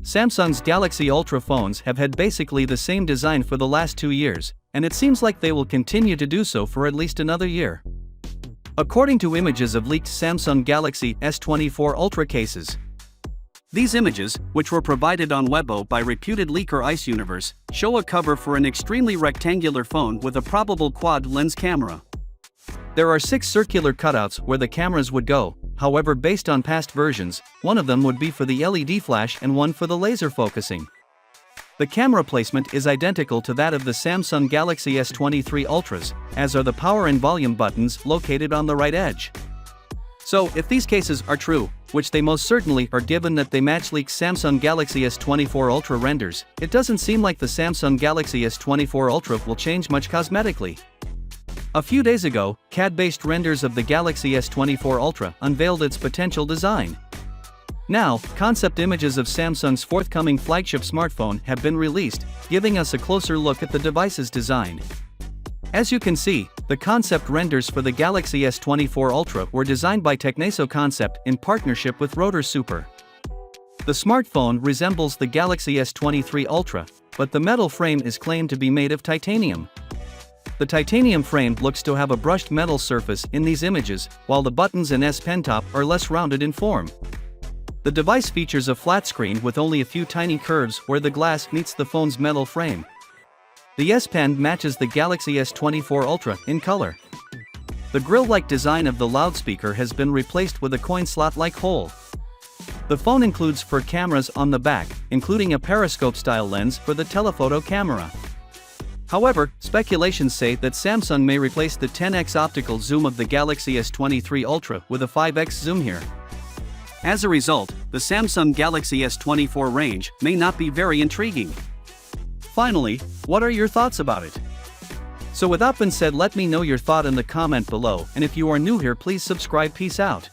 Samsung's Galaxy Ultra phones have had basically the same design for the last 2 years, and it seems like they will continue to do so for at least another year. According to images of leaked Samsung Galaxy S24 Ultra cases. These images, which were provided on Weibo by reputed leaker Ice Universe, show a cover for an extremely rectangular phone with a probable quad-lens camera. There are 6 circular cutouts where the cameras would go, however based on past versions, one of them would be for the LED flash and one for the laser focusing. The camera placement is identical to that of the Samsung Galaxy S23 Ultras, as are the power and volume buttons located on the right edge. So, if these cases are true, which they most certainly are given that they match leaked Samsung Galaxy S24 Ultra renders, it doesn't seem like the Samsung Galaxy S24 Ultra will change much cosmetically. A few days ago, CAD-based renders of the Galaxy S24 Ultra unveiled its potential design. Now, concept images of Samsung's forthcoming flagship smartphone have been released, giving us a closer look at the device's design. As you can see, the concept renders for the Galaxy S24 Ultra were designed by Techneso Concept in partnership with Rotor Super. The smartphone resembles the Galaxy S23 Ultra, but the metal frame is claimed to be made of titanium. The titanium frame looks to have a brushed metal surface in these images, while the buttons and S Pen top are less rounded in form. The device features a flat screen with only a few tiny curves where the glass meets the phone's metal frame. The S Pen matches the Galaxy S24 Ultra in color. The grill-like design of the loudspeaker has been replaced with a coin slot-like hole. The phone includes 4 cameras on the back, including a periscope-style lens for the telephoto camera. However, speculations say that Samsung may replace the 10x optical zoom of the Galaxy S23 Ultra with a 5x zoom here. As a result, the Samsung Galaxy S24 range may not be very intriguing. Finally, what are your thoughts about it? So with that being said, let me know your thought in the comment below, and if you are new here, please subscribe. Peace out.